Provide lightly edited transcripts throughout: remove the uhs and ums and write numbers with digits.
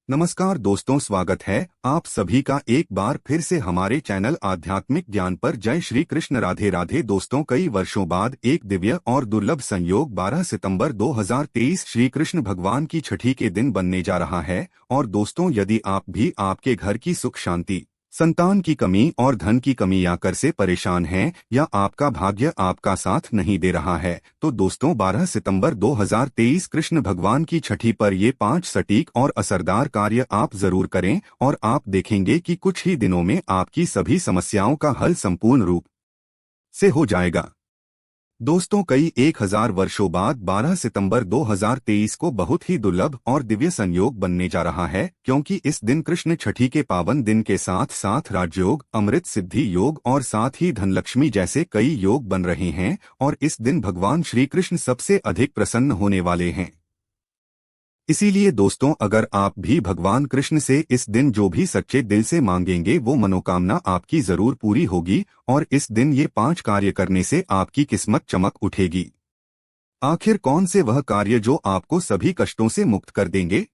नमस्कार दोस्तों, स्वागत है आप सभी का एक बार फिर से हमारे चैनल आध्यात्मिक ज्ञान पर। जय श्री कृष्ण, राधे राधे। दोस्तों, कई वर्षों बाद एक दिव्य और दुर्लभ संयोग 12 सितंबर 2023 श्री कृष्ण भगवान की छठी के दिन बनने जा रहा है। और दोस्तों, यदि आप भी आपके घर की सुख शांति, संतान की कमी और धन की कमी या कर से परेशान हैं, या आपका भाग्य आपका साथ नहीं दे रहा है, तो दोस्तों 12 सितंबर 2023 कृष्ण भगवान की छठी पर ये 5 सटीक और असरदार कार्य आप जरूर करें और आप देखेंगे कि कुछ ही दिनों में आपकी सभी समस्याओं का हल संपूर्ण रूप से हो जाएगा। दोस्तों, कई 1000 वर्षों बाद 12 सितंबर 2023 को बहुत ही दुर्लभ और दिव्य संयोग बनने जा रहा है, क्योंकि इस दिन कृष्ण छठी के पावन दिन के साथ साथ राजयोग, अमृत सिद्धि योग और साथ ही धनलक्ष्मी जैसे कई योग बन रहे हैं। और इस दिन भगवान श्री कृष्ण सबसे अधिक प्रसन्न होने वाले हैं। इसीलिए दोस्तों, अगर आप भी भगवान कृष्ण से इस दिन जो भी सच्चे दिल से मांगेंगे वो मनोकामना आपकी जरूर पूरी होगी। और इस दिन ये 5 कार्य करने से आपकी किस्मत चमक उठेगी। आखिर कौन से वह कार्य जो आपको सभी कष्टों से मुक्त कर देंगे?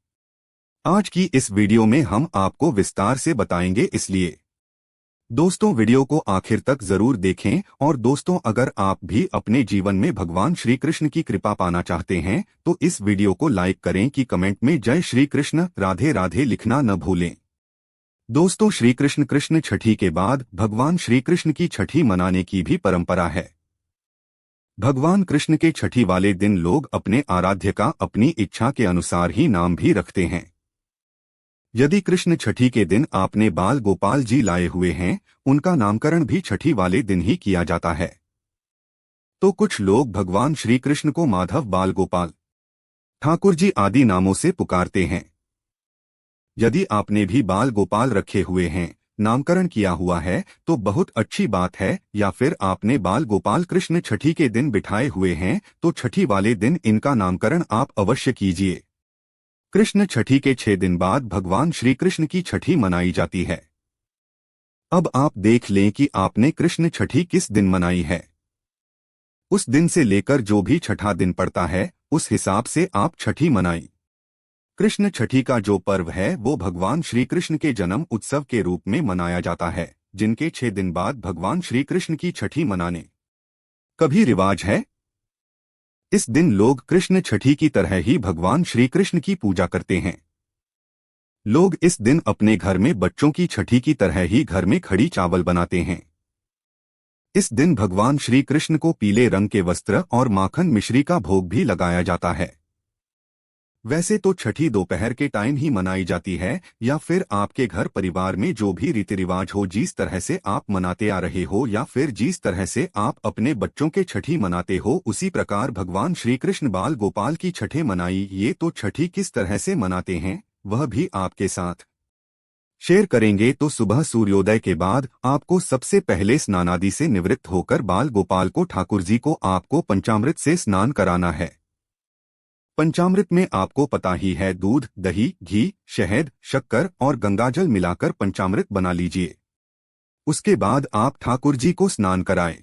आज की इस वीडियो में हम आपको विस्तार से बताएंगे, इसलिए दोस्तों वीडियो को आखिर तक जरूर देखें। और दोस्तों, अगर आप भी अपने जीवन में भगवान श्री कृष्ण की कृपा पाना चाहते हैं तो इस वीडियो को लाइक करें कि कमेंट में जय श्री कृष्ण, राधे राधे लिखना न भूलें। दोस्तों, श्री कृष्ण कृष्ण छठी के बाद भगवान श्री कृष्ण की छठी मनाने की भी परंपरा है। भगवान कृष्ण के छठी वाले दिन लोग अपने आराध्य का अपनी इच्छा के अनुसार ही नाम भी रखते हैं। यदि कृष्ण छठी के दिन आपने बाल गोपाल जी लाए हुए हैं, उनका नामकरण भी छठी वाले दिन ही किया जाता है। तो कुछ लोग भगवान श्री कृष्ण को माधव, बाल गोपाल, ठाकुर जी आदि नामों से पुकारते हैं। यदि आपने भी बाल गोपाल रखे हुए हैं, नामकरण किया हुआ है, तो बहुत अच्छी बात है। या फिर आपने बाल गोपाल कृष्ण छठी के दिन बिठाए हुए हैं, तो छठी वाले दिन इनका नामकरण आप अवश्य कीजिए। कृष्ण छठी के 6 दिन बाद भगवान श्री कृष्ण की छठी मनाई जाती है। अब आप देख लें कि आपने कृष्ण छठी किस दिन मनाई है। उस दिन से लेकर जो भी छठा दिन पड़ता है, उस हिसाब से आप छठी मनाई। कृष्ण छठी का जो पर्व है वो भगवान श्री कृष्ण के जन्म उत्सव के रूप में मनाया जाता है, जिनके 6 दिन बाद भगवान श्री कृष्ण की छठी मनाने कभी रिवाज है। इस दिन लोग कृष्ण छठी की तरह ही भगवान श्री कृष्ण की पूजा करते हैं। लोग इस दिन अपने घर में बच्चों की छठी की तरह ही घर में खड़ी चावल बनाते हैं। इस दिन भगवान श्री कृष्ण को पीले रंग के वस्त्र और माखन मिश्री का भोग भी लगाया जाता है। वैसे तो छठी दोपहर के टाइम ही मनाई जाती है, या फिर आपके घर परिवार में जो भी रीति रिवाज हो, जिस तरह से आप मनाते आ रहे हो, या फिर जिस तरह से आप अपने बच्चों के छठी मनाते हो, उसी प्रकार भगवान श्री कृष्ण बाल गोपाल की छठे मनाई। ये तो छठी किस तरह से मनाते हैं वह भी आपके साथ शेयर करेंगे। तो सुबह सूर्योदय के बाद आपको सबसे पहले स्नानादि से निवृत्त होकर बाल गोपाल को, ठाकुर जी को, आपको पंचामृत से स्नान कराना है। पंचामृत में आपको पता ही है, दूध, दही, घी, शहद, शक्कर और गंगाजल मिलाकर पंचामृत बना लीजिए। उसके बाद आप ठाकुर जी को स्नान कराएं।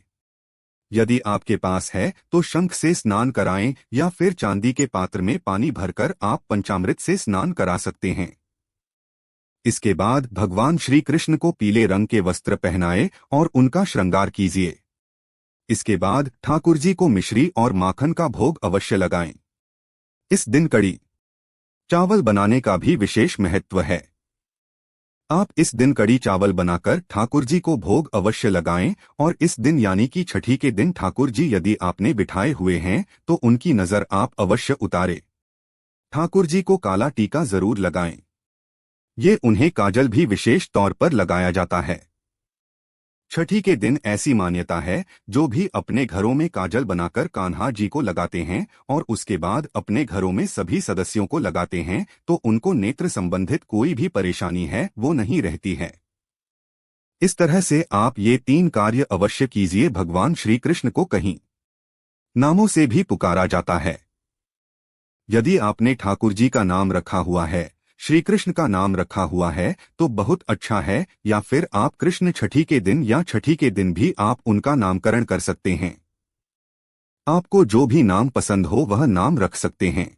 यदि आपके पास है तो शंख से स्नान कराएं, या फिर चांदी के पात्र में पानी भरकर आप पंचामृत से स्नान करा सकते हैं। इसके बाद भगवान श्री कृष्ण को पीले रंग के वस्त्र पहनाए और उनका श्रृंगार कीजिए। इसके बाद ठाकुर जी को मिश्री और माखन का भोग अवश्य लगाएं। इस दिन कड़ी चावल बनाने का भी विशेष महत्व है। आप इस दिन कड़ी चावल बनाकर ठाकुर जी को भोग अवश्य लगाएं। और इस दिन यानी कि छठी के दिन ठाकुर जी यदि आपने बिठाए हुए हैं तो उनकी नजर आप अवश्य उतारे। ठाकुर जी को काला टीका जरूर लगाएं। ये उन्हें काजल भी विशेष तौर पर लगाया जाता है। छठी के दिन ऐसी मान्यता है, जो भी अपने घरों में काजल बनाकर कान्हा जी को लगाते हैं और उसके बाद अपने घरों में सभी सदस्यों को लगाते हैं, तो उनको नेत्र संबंधित कोई भी परेशानी है वो नहीं रहती है। इस तरह से आप ये 3 कार्य अवश्य कीजिए। भगवान श्री कृष्ण को कहीं नामों से भी पुकारा जाता है। यदि आपने ठाकुर जी का नाम रखा हुआ है, श्री कृष्ण का नाम रखा हुआ है, तो बहुत अच्छा है। या फिर आप कृष्ण छठी के दिन या छठी के दिन भी आप उनका नामकरण कर सकते हैं। आपको जो भी नाम पसंद हो वह नाम रख सकते हैं।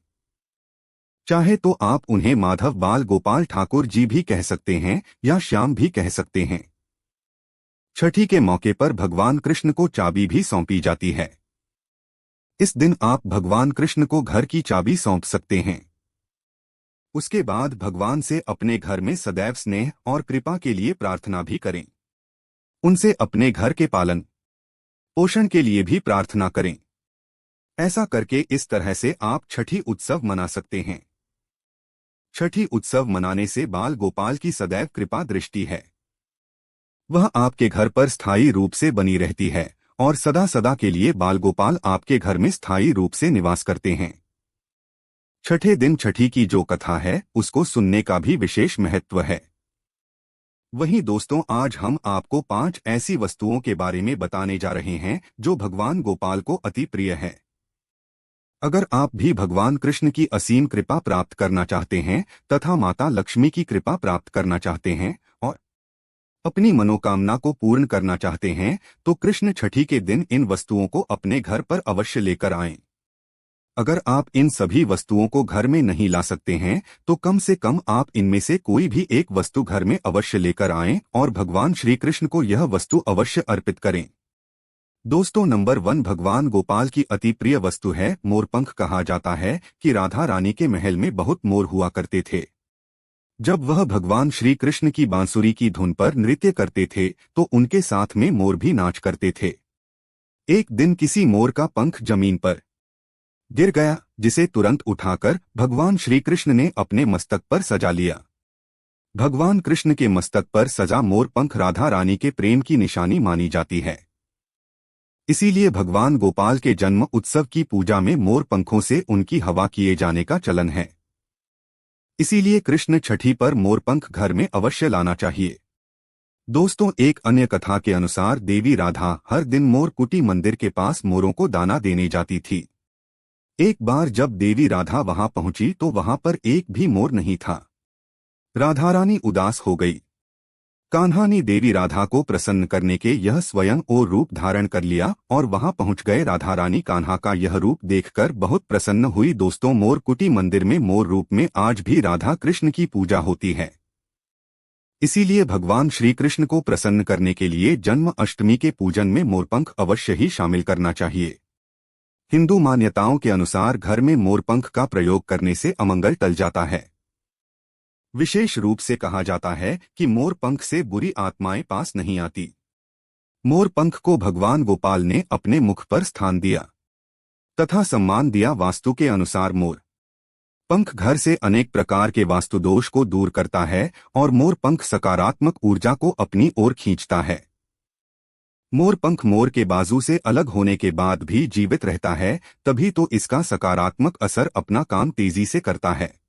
चाहे तो आप उन्हें माधव बाल गोपाल ठाकुर जी भी कह सकते हैं या श्याम भी कह सकते हैं। छठी के मौके पर भगवान कृष्ण को चाबी भी सौंपी जाती है। इस दिन आप भगवान कृष्ण को घर की चाबी सौंप सकते हैं। उसके बाद भगवान से अपने घर में सदैव स्नेह और कृपा के लिए प्रार्थना भी करें। उनसे अपने घर के पालन पोषण के लिए भी प्रार्थना करें। ऐसा करके इस तरह से आप छठी उत्सव मना सकते हैं। छठी उत्सव मनाने से बाल गोपाल की सदैव कृपा दृष्टि है। वह आपके घर पर स्थायी रूप से बनी रहती है और सदा सदा के लिए बाल गोपाल आपके घर में स्थायी रूप से निवास करते हैं। छठे दिन छठी की जो कथा है उसको सुनने का भी विशेष महत्व है। वहीं दोस्तों, आज हम आपको 5 ऐसी वस्तुओं के बारे में बताने जा रहे हैं जो भगवान गोपाल को अति प्रिय है। अगर आप भी भगवान कृष्ण की असीम कृपा प्राप्त करना चाहते हैं तथा माता लक्ष्मी की कृपा प्राप्त करना चाहते हैं और अपनी मनोकामना को पूर्ण करना चाहते हैं तो कृष्ण छठी के दिन इन वस्तुओं को अपने घर पर अवश्य लेकर आएं। अगर आप इन सभी वस्तुओं को घर में नहीं ला सकते हैं तो कम से कम आप इनमें से कोई भी एक वस्तु घर में अवश्य लेकर आएं और भगवान श्री कृष्ण को यह वस्तु अवश्य अर्पित करें। दोस्तों, नंबर 1 भगवान गोपाल की अति प्रिय वस्तु है मोरपंख। कहा जाता है कि राधा रानी के महल में बहुत मोर हुआ करते थे। जब वह भगवान श्री कृष्ण की बांसुरी की धुन पर नृत्य करते थे तो उनके साथ में मोर भी नाच करते थे। एक दिन किसी मोर का पंख जमीन पर गिर गया, जिसे तुरंत उठाकर भगवान श्री कृष्ण ने अपने मस्तक पर सजा लिया। भगवान कृष्ण के मस्तक पर सजा मोर पंख राधा रानी के प्रेम की निशानी मानी जाती है। इसीलिए भगवान गोपाल के जन्म उत्सव की पूजा में मोर पंखों से उनकी हवा किए जाने का चलन है। इसीलिए कृष्ण छठी पर मोरपंख घर में अवश्य लाना चाहिए। दोस्तों, एक अन्य कथा के अनुसार देवी राधा हर दिन मोर कुटी मंदिर के पास मोरों को दाना देने जाती थी। एक बार जब देवी राधा वहां पहुंची तो वहां पर एक भी मोर नहीं था। राधा रानी उदास हो गई। कान्हा ने देवी राधा को प्रसन्न करने के यह स्वयं और रूप धारण कर लिया और वहां पहुंच गए। राधा रानी कान्हा का यह रूप देखकर बहुत प्रसन्न हुई। दोस्तों, मोर कुटी मंदिर में मोर रूप में आज भी राधा कृष्ण की पूजा होती है। इसीलिए भगवान श्री कृष्ण को प्रसन्न करने के लिए जन्म अष्टमी के पूजन में मोरपंख अवश्य ही शामिल करना चाहिए। हिंदू मान्यताओं के अनुसार घर में मोरपंख का प्रयोग करने से अमंगल टल जाता है। विशेष रूप से कहा जाता है कि मोर पंख से बुरी आत्माएं पास नहीं आती। मोर पंख को भगवान गोपाल ने अपने मुख पर स्थान दिया तथा सम्मान दिया। वास्तु के अनुसार मोर पंख घर से अनेक प्रकार के वास्तु दोष को दूर करता है और मोर पंख सकारात्मक ऊर्जा को अपनी ओर खींचता है। मोर पंख मोर के बाजू से अलग होने के बाद भी जीवित रहता है, तभी तो इसका सकारात्मक असर अपना काम तेजी से करता है।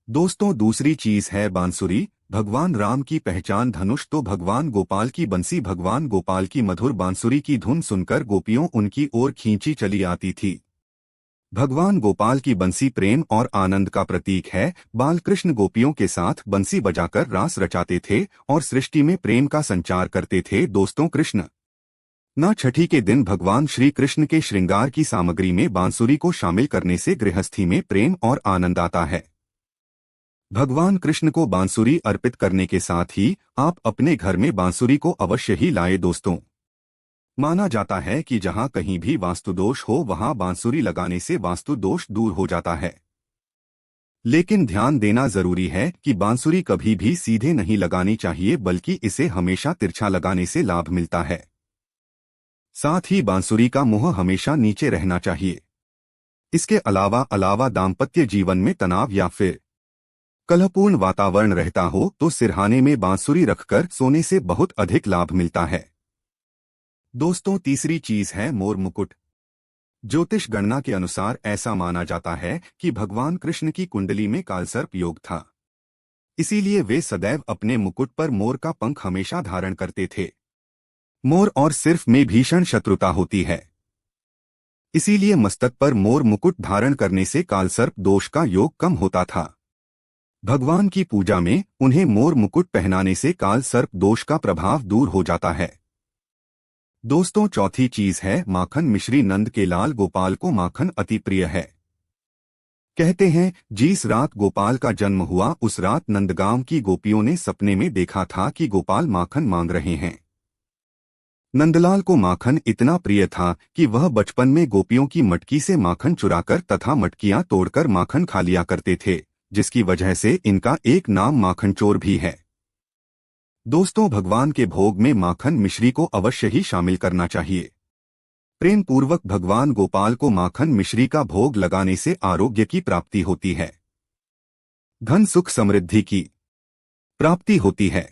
दोस्तों, दूसरी चीज है बांसुरी। भगवान राम की पहचान धनुष तो भगवान गोपाल की बंसी। भगवान गोपाल की मधुर बांसुरी की धुन सुनकर गोपियों उनकी ओर खींची चली आती थी। भगवान गोपाल की बंसी प्रेम और आनंद का प्रतीक है। बाल कृष्ण गोपियों के साथ बंसी बजाकर रास रचाते थे और सृष्टि में प्रेम का संचार करते थे। दोस्तों, कृष्ण न छठी के दिन भगवान श्री कृष्ण के श्रृंगार की सामग्री में बांसुरी को शामिल करने से गृहस्थी में प्रेम और आनंद आता है। भगवान कृष्ण को बांसुरी अर्पित करने के साथ ही आप अपने घर में बांसुरी को अवश्य ही लाए। दोस्तों, माना जाता है कि जहां कहीं भी वास्तु दोष हो वहां बांसुरी लगाने से वास्तु दोष दूर हो जाता है। लेकिन ध्यान देना जरूरी है कि बांसुरी कभी भी सीधे नहीं लगानी चाहिए, बल्कि इसे हमेशा तिरछा लगाने से लाभ मिलता है। साथ ही बांसुरी का मुंह हमेशा नीचे रहना चाहिए। इसके अलावा दाम्पत्य जीवन में तनाव या फिर कलहपूर्ण वातावरण रहता हो तो सिरहाने में बांसुरी रखकर सोने से बहुत अधिक लाभ मिलता है। दोस्तों, तीसरी चीज है मोर मुकुट। ज्योतिष गणना के अनुसार ऐसा माना जाता है कि भगवान कृष्ण की कुंडली में कालसर्प योग था। इसीलिए वे सदैव अपने मुकुट पर मोर का पंख हमेशा धारण करते थे। मोर और सिर्फ में भीषण शत्रुता होती है। इसीलिए मस्तक पर मोर मुकुट धारण करने से कालसर्प दोष का योग कम होता था। भगवान की पूजा में उन्हें मोर मुकुट पहनाने से कालसर्प दोष का प्रभाव दूर हो जाता है। दोस्तों, चौथी चीज है माखन मिश्री। नंद के लाल गोपाल को माखन अति प्रिय है। कहते हैं जिस रात गोपाल का जन्म हुआ उस रात नंदगांव की गोपियों ने सपने में देखा था कि गोपाल माखन मांग रहे हैं। नंदलाल को माखन इतना प्रिय था कि वह बचपन में गोपियों की मटकी से माखन चुराकर तथा मटकियां तोड़कर माखन खा लिया करते थे, जिसकी वजह से इनका एक नाम माखन चोर भी है। दोस्तों, भगवान के भोग में माखन मिश्री को अवश्य ही शामिल करना चाहिए। प्रेम पूर्वक भगवान गोपाल को माखन मिश्री का भोग लगाने से आरोग्य की प्राप्ति होती है, धन सुख समृद्धि की प्राप्ति होती है,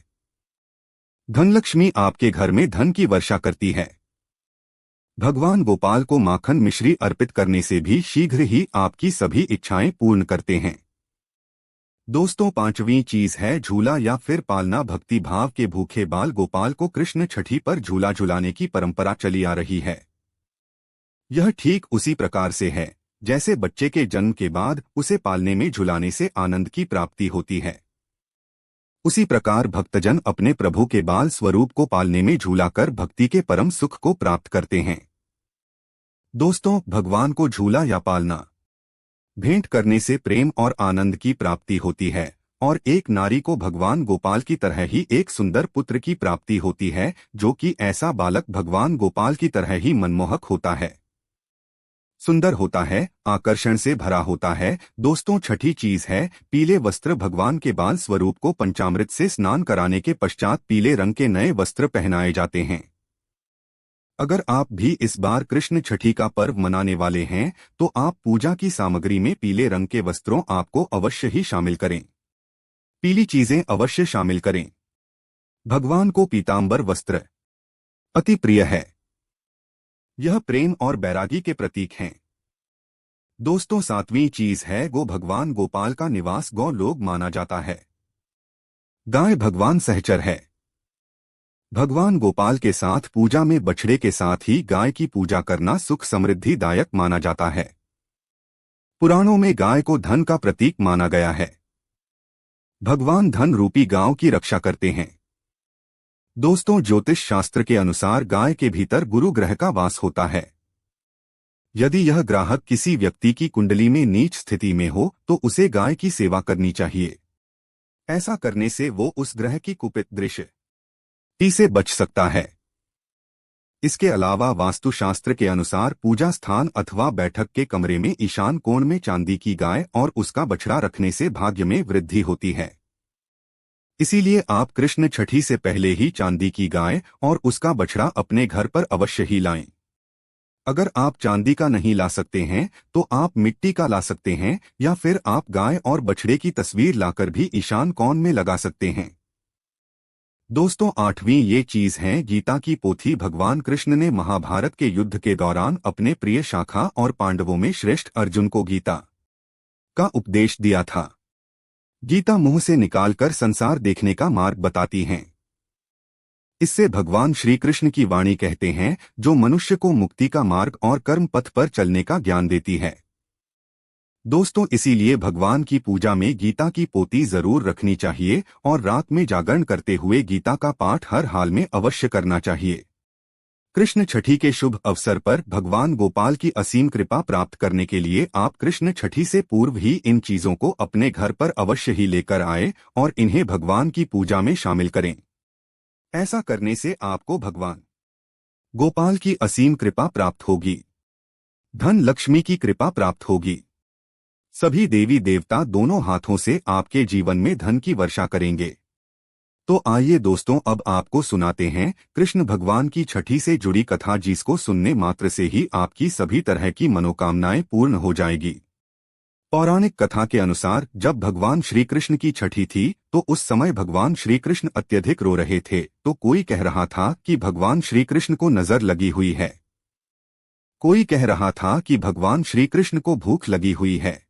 धनलक्ष्मी आपके घर में धन की वर्षा करती है। भगवान गोपाल को माखन मिश्री अर्पित करने से भी शीघ्र ही आपकी सभी इच्छाएं पूर्ण करते हैं। दोस्तों, पांचवी चीज है झूला या फिर पालना। भक्ति भाव के भूखे बाल गोपाल को कृष्ण छठी पर झूला झुलाने की परंपरा चली आ रही है। यह ठीक उसी प्रकार से है जैसे बच्चे के जन्म के बाद उसे पालने में झुलाने से आनंद की प्राप्ति होती है। उसी प्रकार भक्तजन अपने प्रभु के बाल स्वरूप को पालने में झूलाकर भक्ति के परम सुख को प्राप्त करते हैं। दोस्तों, भगवान को झूला या पालना भेंट करने से प्रेम और आनंद की प्राप्ति होती है और एक नारी को भगवान गोपाल की तरह ही एक सुंदर पुत्र की प्राप्ति होती है, जो कि ऐसा बालक भगवान गोपाल की तरह ही मनमोहक होता है, सुंदर होता है, आकर्षण से भरा होता है। दोस्तों, छठी चीज है पीले वस्त्र। भगवान के बाल स्वरूप को पंचामृत से स्नान कराने के पश्चात पीले रंग के नए वस्त्र पहनाए जाते हैं। अगर आप भी इस बार कृष्ण छठी का पर्व मनाने वाले हैं तो आप पूजा की सामग्री में पीले रंग के वस्त्रों आपको अवश्य ही शामिल करें। पीली चीजें अवश्य शामिल करें। भगवान को पीतांबर वस्त्र अति प्रिय है। यह प्रेम और बैरागी के प्रतीक हैं। दोस्तों, सातवीं चीज है गो। भगवान गोपाल का निवास गौ लोग माना जाता है। गाय भगवान सहचर है। भगवान गोपाल के साथ पूजा में बछड़े के साथ ही गाय की पूजा करना सुख समृद्धिदायक माना जाता है। पुराणों में गाय को धन का प्रतीक माना गया है। भगवान धन रूपी गांव की रक्षा करते हैं। दोस्तों, ज्योतिष शास्त्र के अनुसार गाय के भीतर गुरु ग्रह का वास होता है। यदि यह ग्राहक किसी व्यक्ति की कुंडली में नीच स्थिति में हो तो उसे गाय की सेवा करनी चाहिए। ऐसा करने से वो उस ग्रह की कुपित दृष्टि से बच सकता है। इसके अलावा वास्तुशास्त्र के अनुसार पूजा स्थान अथवा बैठक के कमरे में ईशान कोण में चांदी की गाय और उसका बछड़ा रखने से भाग्य में वृद्धि होती है। इसीलिए आप कृष्ण छठी से पहले ही चांदी की गाय और उसका बछड़ा अपने घर पर अवश्य ही लाएं। अगर आप चांदी का नहीं ला सकते हैं तो आप मिट्टी का ला सकते हैं या फिर आप गाय और बछड़े की तस्वीर लाकर भी ईशान कोण में लगा सकते हैं। दोस्तों, आठवीं ये चीज है गीता की पोथी। भगवान कृष्ण ने महाभारत के युद्ध के दौरान अपने प्रिय शाखा और पांडवों में श्रेष्ठ अर्जुन को गीता का उपदेश दिया था। गीता मुंह से निकालकर संसार देखने का मार्ग बताती हैं। इससे भगवान श्री कृष्ण की वाणी कहते हैं जो मनुष्य को मुक्ति का मार्ग और कर्म पथ पर चलने का ज्ञान देती है। दोस्तों, इसीलिए भगवान की पूजा में गीता की पोथी जरूर रखनी चाहिए और रात में जागरण करते हुए गीता का पाठ हर हाल में अवश्य करना चाहिए। कृष्ण छठी के शुभ अवसर पर भगवान गोपाल की असीम कृपा प्राप्त करने के लिए आप कृष्ण छठी से पूर्व ही इन चीजों को अपने घर पर अवश्य ही लेकर आए और इन्हें भगवान की पूजा में शामिल करें। ऐसा करने से आपको भगवान गोपाल की असीम कृपा प्राप्त होगी, धन लक्ष्मी की कृपा प्राप्त होगी। सभी देवी देवता दोनों हाथों से आपके जीवन में धन की वर्षा करेंगे। तो आइए दोस्तों, अब आपको सुनाते हैं कृष्ण भगवान की छठी से जुड़ी कथा, जिसको सुनने मात्र से ही आपकी सभी तरह की मनोकामनाएं पूर्ण हो जाएगी। पौराणिक कथा के अनुसार जब भगवान श्री कृष्ण की छठी थी तो उस समय भगवान श्री कृष्ण अत्यधिक रो रहे थे। तो कोई कह रहा था कि भगवान श्री कृष्ण को नजर लगी हुई है, कोई कह रहा था कि भगवान श्री कृष्ण को भूख लगी हुई है।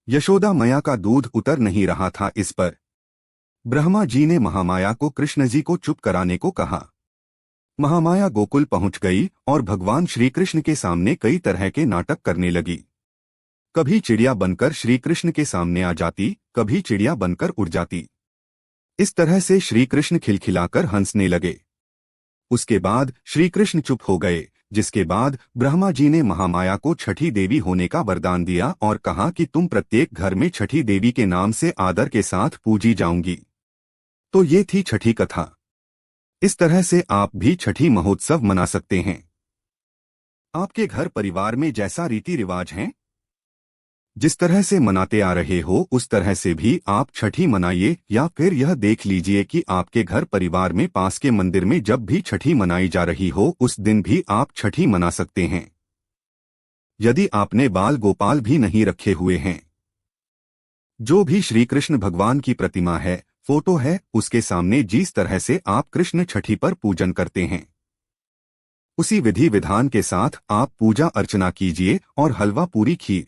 यशोदा मैया का दूध उतर नहीं रहा था। इस पर ब्रह्मा जी ने महामाया को कृष्ण जी को चुप कराने को कहा। महामाया गोकुल पहुंच गई और भगवान श्री कृष्ण के सामने कई तरह के नाटक करने लगी। कभी चिड़िया बनकर श्री कृष्ण के सामने आ जाती, कभी चिड़िया बनकर उड़ जाती। इस तरह से श्री कृष्ण खिलखिलाकर हंसने लगे। उसके बाद श्री कृष्ण चुप हो गए। जिसके बाद ब्रह्मा जी ने महामाया को छठी देवी होने का वरदान दिया और कहा कि तुम प्रत्येक घर में छठी देवी के नाम से आदर के साथ पूजी जाऊंगी। तो ये थी छठी कथा। इस तरह से आप भी छठी महोत्सव मना सकते हैं। आपके घर परिवार में जैसा रीति रिवाज है, जिस तरह से मनाते आ रहे हो उस तरह से भी आप छठी मनाइए, या फिर यह देख लीजिए कि आपके घर परिवार में पास के मंदिर में जब भी छठी मनाई जा रही हो उस दिन भी आप छठी मना सकते हैं। यदि आपने बाल गोपाल भी नहीं रखे हुए हैं, जो भी श्री कृष्ण भगवान की प्रतिमा है, फोटो है, उसके सामने जिस तरह से आप कृष्ण छठी पर पूजन करते हैं उसी विधि विधान के साथ आप पूजा अर्चना कीजिए और हलवा पूरी खीर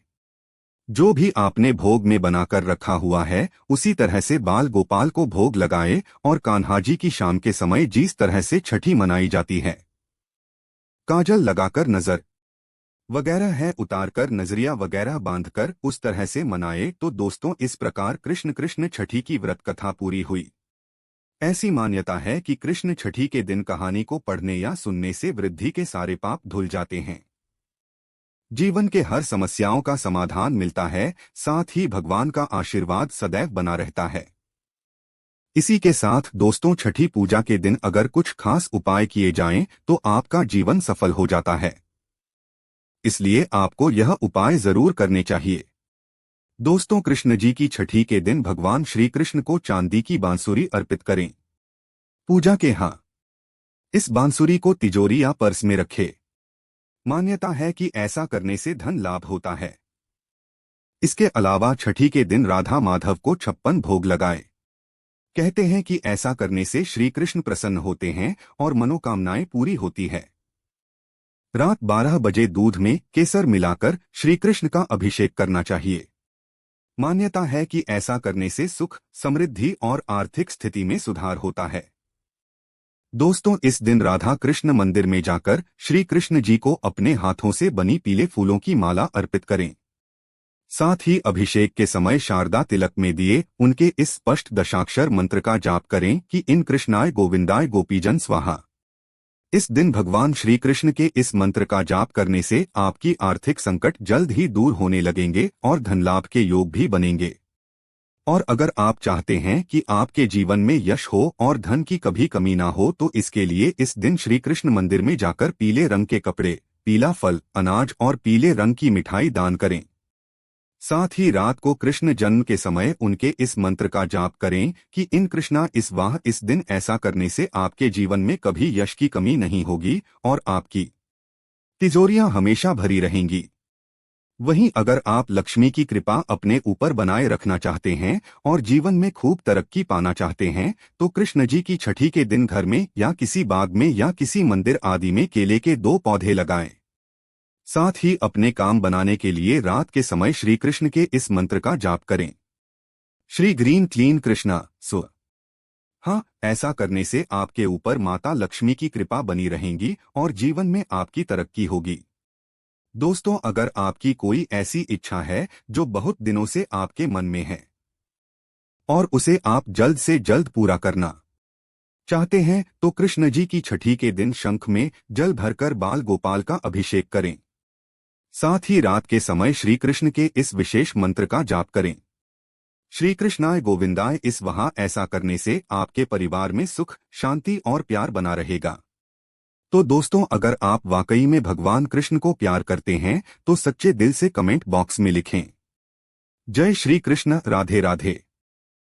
जो भी आपने भोग में बनाकर रखा हुआ है उसी तरह से बाल गोपाल को भोग लगाए और कान्हाजी की शाम के समय जिस तरह से छठी मनाई जाती है, काजल लगाकर नजर वगैरह है उतारकर नजरिया वगैरह बांधकर उस तरह से मनाए। तो दोस्तों, इस प्रकार कृष्ण कृष्ण छठी की व्रत कथा पूरी हुई। ऐसी मान्यता है कि कृष्ण छठी के दिन कहानी को पढ़ने या सुनने से वृद्धि के सारे पाप धुल जाते हैं, जीवन के हर समस्याओं का समाधान मिलता है, साथ ही भगवान का आशीर्वाद सदैव बना रहता है। इसी के साथ दोस्तों, छठी पूजा के दिन अगर कुछ खास उपाय किए जाएं तो आपका जीवन सफल हो जाता है, इसलिए आपको यह उपाय जरूर करने चाहिए। दोस्तों, कृष्ण जी की छठी के दिन भगवान श्री कृष्ण को चांदी की बांसुरी अर्पित करें। पूजा के इस बांसुरी को तिजोरी या पर्स में रखें। मान्यता है कि ऐसा करने से धन लाभ होता है। इसके अलावा छठी के दिन राधा माधव को 56 भोग लगाए। कहते हैं कि ऐसा करने से श्री कृष्ण प्रसन्न होते हैं और मनोकामनाएं पूरी होती है। रात 12 बजे दूध में केसर मिलाकर श्री कृष्ण का अभिषेक करना चाहिए। मान्यता है कि ऐसा करने से सुख, समृद्धि और आर्थिक स्थिति में सुधार होता है। दोस्तों, इस दिन राधा कृष्ण मंदिर में जाकर श्री कृष्ण जी को अपने हाथों से बनी पीले फूलों की माला अर्पित करें। साथ ही अभिषेक के समय शारदा तिलक में दिए उनके इस स्पष्ट दशाक्षर मंत्र का जाप करें कि इन कृष्णाय गोविंदाय गोपीजन स्वाहा। इस दिन भगवान श्री कृष्ण के इस मंत्र का जाप करने से आपकी आर्थिक संकट जल्द ही दूर होने लगेंगे और धन लाभ के योग भी बनेंगे। और अगर आप चाहते हैं कि आपके जीवन में यश हो और धन की कभी कमी ना हो तो इसके लिए इस दिन श्री कृष्ण मंदिर में जाकर पीले रंग के कपड़े, पीला फल, अनाज और पीले रंग की मिठाई दान करें। साथ ही रात को कृष्ण जन्म के समय उनके इस मंत्र का जाप करें कि इन कृष्णा इस वाह। इस दिन ऐसा करने से आपके जीवन में कभी यश की कमी नहीं होगी और आपकी तिजोरियां हमेशा भरी रहेंगी। वहीं अगर आप लक्ष्मी की कृपा अपने ऊपर बनाए रखना चाहते हैं और जीवन में खूब तरक्की पाना चाहते हैं तो कृष्ण जी की छठी के दिन घर में या किसी बाग में या किसी मंदिर आदि में केले के 2 पौधे लगाएं। साथ ही अपने काम बनाने के लिए रात के समय श्री कृष्ण के इस मंत्र का जाप करें, श्री ग्रीन क्लीन कृष्णा सु। हाँ, ऐसा करने से आपके ऊपर माता लक्ष्मी की कृपा बनी रहेंगी और जीवन में आपकी तरक्की होगी। दोस्तों, अगर आपकी कोई ऐसी इच्छा है जो बहुत दिनों से आपके मन में है और उसे आप जल्द से जल्द पूरा करना चाहते हैं तो कृष्ण जी की छठी के दिन शंख में जल भरकर बाल गोपाल का अभिषेक करें। साथ ही रात के समय श्री कृष्ण के इस विशेष मंत्र का जाप करें, श्री कृष्णाय गोविंदाय इस वहा। ऐसा करने से आपके परिवार में सुख, शांति और प्यार बना रहेगा। तो दोस्तों, अगर आप वाकई में भगवान कृष्ण को प्यार करते हैं तो सच्चे दिल से कमेंट बॉक्स में लिखें, जय श्री कृष्ण, राधे राधे।